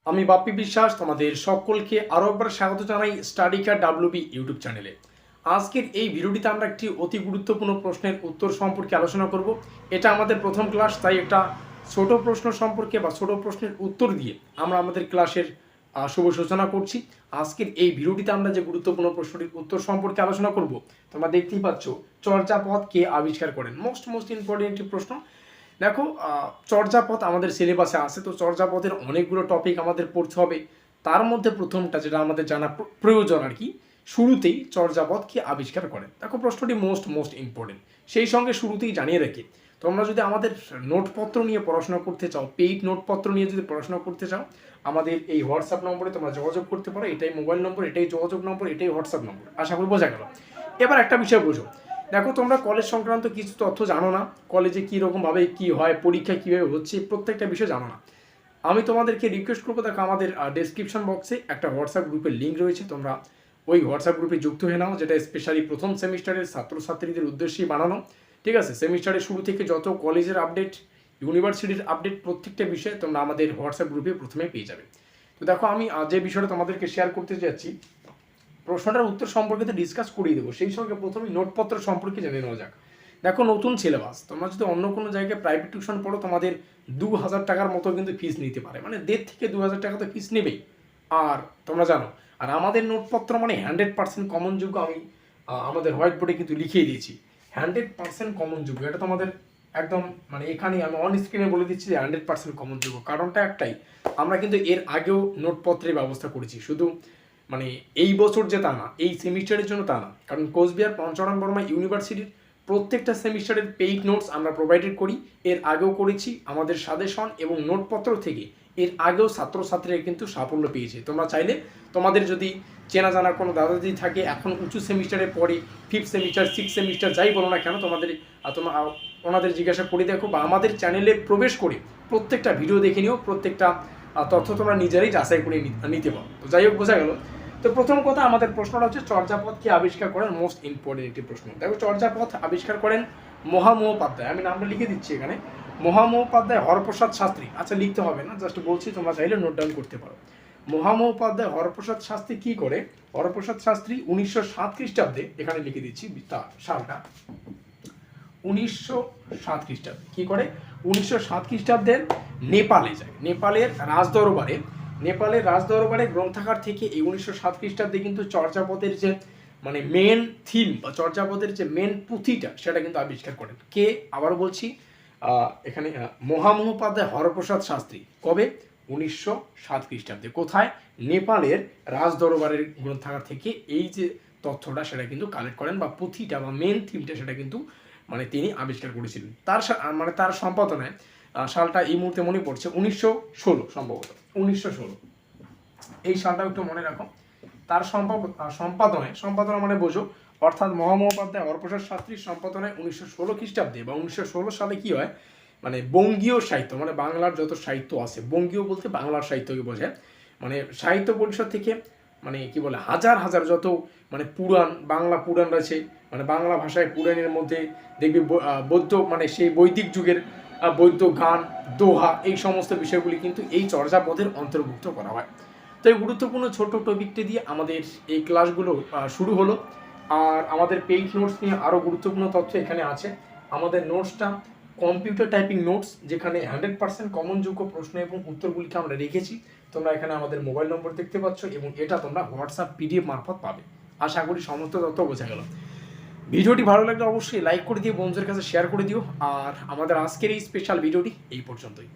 আমি বাপ্পি বিশ্বাস তোমাদের সকলকে আরও একবার স্বাগত জানাই স্টাডিকার ডাব্লিউবি ইউটিউব চ্যানেলে। আজকের এই ভিডিওটিতে আমরা একটি অতি গুরুত্বপূর্ণ প্রশ্নের উত্তর সম্পর্কে আলোচনা করব। এটা আমাদের প্রথম ক্লাস, তাই একটা ছোট প্রশ্ন সম্পর্কে বা ছোট প্রশ্নের উত্তর দিয়ে আমরা আমাদের ক্লাসের শুভ সূচনা করছি। আজকের এই ভিডিওটিতে আমরা যে গুরুত্বপূর্ণ প্রশ্নটির উত্তর সম্পর্কে আলোচনা করব, তোমরা দেখতেই পাচ্ছ চর্যাপদ কে আবিষ্কার করেন। মোস্ট ইম্পর্টেন্ট একটি প্রশ্ন। দেখো, চর্যাপদ আমাদের সিলেবাসে আছে, তো চর্যাপদের অনেকগুলো টপিক আমাদের পড়তে হবে। তার মধ্যে প্রথমটা যেটা আমাদের জানা প্রয়োজন আর কি, শুরুতেই চর্যাপদ কে আবিষ্কার করেন। দেখো, প্রশ্নটি মোস্ট ইম্পর্টেন্ট। সেই সঙ্গে শুরুতেই জানিয়ে রাখি, তোমরা যদি আমাদের নোটপত্র নিয়ে পড়াশোনা করতে চাও, পেইড নোটপত্র নিয়ে যদি পড়াশোনা করতে চাও, আমাদের এই হোয়াটসঅ্যাপ নম্বরে তোমরা যোগাযোগ করতে পারো। এটাই মোবাইল নম্বর, এটাই যোগাযোগ নম্বর, এটাই হোয়াটসঅ্যাপ নম্বর। আশা করি বোঝা গেল। এবার একটা বিষয় বোঝো। দেখো, তোমরা কলেজ সংক্রান্ত কিছু তথ্য জানো না, কলেজে কীরকমভাবে কী হয়, পরীক্ষা কীভাবে হচ্ছে, প্রত্যেকটা বিষয় জানো না। আমি তোমাদেরকে রিকোয়েস্ট করবো, দেখো আমাদের ডেসক্রিপশন বক্সে একটা হোয়াটসঅ্যাপ গ্রুপের লিঙ্ক রয়েছে, তোমরা ওই হোয়াটসঅ্যাপ গ্রুপে যুক্ত হয়ে নাও, যেটা স্পেশালি প্রথম সেমিস্টারের ছাত্রছাত্রীদের উদ্দেশ্যেই বানানো। ঠিক আছে, সেমিস্টারের শুরু থেকে যত কলেজের আপডেট, ইউনিভার্সিটির আপডেট, প্রত্যেকটা বিষয়ে তোমরা আমাদের হোয়াটসঅ্যাপ গ্রুপে প্রথমে পেয়ে যাবে। তো দেখো, আমি যে বিষয়টা তোমাদেরকে শেয়ার করতে যাচ্ছি, প্রশ্নটার উত্তর সম্পর্কে তো ডিসকাস করিয়ে দেবো, সেই সঙ্গে প্রথমেই নোটপত্র সম্পর্কে জেনে নেওয়া যাক। দেখো, নতুন সিলেবাস, তোমরা যদি অন্য কোনো জায়গায় প্রাইভেট টিউশন পড়ো, তোমাদের 2000 টাকার মতো কিন্তু ফিস নিতে পারে, মানে 1.5 থেকে 2000 টাকা তো ফিস নেবেই। আর তোমরা জানো, আর আমাদের নোটপত্র মানে 100% কমন যোগ্য। আমি আমাদের হোয়াইট বোর্ডে কিন্তু লিখিয়ে দিয়েছি 100% কমন যোগ্য। এটা তোমাদের একদম মানে এখানে আমি অন স্ক্রিনে বলে দিচ্ছি যে 100% কমন যোগ্য। কারণটা একটাই, আমরা কিন্তু এর আগেও নোটপত্রের ব্যবস্থা করেছি, শুধু মানে এই বছর যে তা না, এই সেমিস্টারের জন্য তা না। কারণ কোচবিহার পঞ্চরণ বর্মা ইউনিভার্সিটির প্রত্যেকটা সেমিস্টারের পেইড নোটস আমরা প্রোভাইডেড করি, এর আগেও করেছি। আমাদের সাজেশন এবং নোটপত্র থেকে এর আগেও ছাত্রছাত্রীরা কিন্তু সাফল্য পেয়েছে। তোমরা চাইলে তোমাদের যদি চেনা জানা কোনো দাদা দিদি থাকে, এখন উঁচু সেমিস্টারে পড়ে, 5th সেমিস্টার 6th সেমিস্টার যাই বলো না কেন, তোমরা ওনাদের জিজ্ঞাসা করে দেখো, বা আমাদের চ্যানেলে প্রবেশ করে প্রত্যেকটা ভিডিও দেখে নিও, প্রত্যেকটা তথ্য তোমরা নিজেরাই যাচাই করে নিতে পারো। তো যাই হোক, বোঝা গেল। তো প্রথম কথা, আমাদের প্রশ্নটা হচ্ছে চর্যাপদ কে আবিষ্কার করেন। মোস্ট ইম্পর্টেন্ট একটি প্রশ্ন। দেখো, চর্যাপদ আবিষ্কার করেন মহামহোপাধ্যায়। আমি নামটা লিখে দিচ্ছি এখানে, মহামহোপাধ্যায় হরপ্রসাদ শাস্ত্রী। আচ্ছা, লিখতে হবে না, জাস্ট বলছি, তোমরা চাইলে নোট ডাউন করতে পারো। মহামহোপাধ্যায় হরপ্রসাদ শাস্ত্রী কি করে? হরপ্রসাদ শাস্ত্রী 1907 খ্রিস্টাব্দে, এখানে লিখে দিচ্ছি তার সালটা, 1907 খ্রিস্টাব্দে কি করে? 1907 খ্রিস্টাব্দে নেপালে যায়। নেপালের রাজদরবারে গ্রন্থাগার থেকে এই 1907 খ্রিস্টাব্দে কিন্তু চর্যাপদের যে মানে মেন থিম বা চর্যাপদের যে মেন পুঁথিটা, সেটা কিন্তু আবিষ্কার করেন কে? আবার বলছি, এখানে মহামহোপাধ্যায় হরপ্রসাদ শাস্ত্রী। কবে? 1907 খ্রিস্টাব্দে। কোথায়? নেপালের রাজদরবারের গ্রন্থাগার থেকে এই যে তথ্যটা, সেটা কিন্তু কালেক্ট করেন, বা পুঁথিটা বা মেন থিমটা, সেটা কিন্তু মানে তিনি আবিষ্কার করেছিলেন। তার সম্পাদনায়, সালটা এই মুহূর্তে মনে পড়ছে 1916 সম্ভবত, 1916 এই সালটা একটু মনে রাখো। তার সম্পাদনা মানে বোঝো, অর্থাৎ মহামহোপাধ্যায় হরপ্রসাদ শাস্ত্রীর সম্পাদনায় 1916 খ্রিস্টাব্দে বা 1916 সালে কি হয়, মানে বঙ্গীয় সাহিত্য, মানে বাংলার যত সাহিত্য আছে, বঙ্গীয় বলতে বাংলার সাহিত্যকে বোঝায়, মানে সাহিত্য পরিষদ থেকে মানে কি বলে, হাজার হাজার যত মানে বাংলা পুরাণ রয়েছে, মানে বাংলা ভাষায় পুরাণের মধ্যে দেখবি বৌদ্ধ, মানে সেই বৈদিক যুগের বৌদ্ধ গান, দোহা, এই সমস্ত বিষয়গুলি কিন্তু এই চর্যাপদের অন্তর্ভুক্ত করা হয়। তো এই গুরুত্বপূর্ণ ছোট টপিকটি দিয়ে আমাদের এই ক্লাসগুলো শুরু হলো। আর আমাদের পেইড নোটস নিয়ে আরও গুরুত্বপূর্ণ তথ্য এখানে আছে। আমাদের নোটসটা কম্পিউটার টাইপিং নোটস, যেখানে 100% কমনযোগ্য প্রশ্ন এবং উত্তরগুলিকে আমরা রেখেছি। তোমরা এখানে আমাদের মোবাইল নম্বর দেখতে পাচ্ছ, এবং এটা তোমরা হোয়াটসঅ্যাপ পিডিএফ মারফত পাবে। আশা করি সমস্ত তথ্য বোঝা গেল। ভিডিওটি ভালো লাগলে অবশ্যই লাইক করে দিও, বন্ধুদের কাছে শেয়ার করে দিও। আর আমাদের আজকের এই স্পেশাল ভিডিওটি এই পর্যন্তই।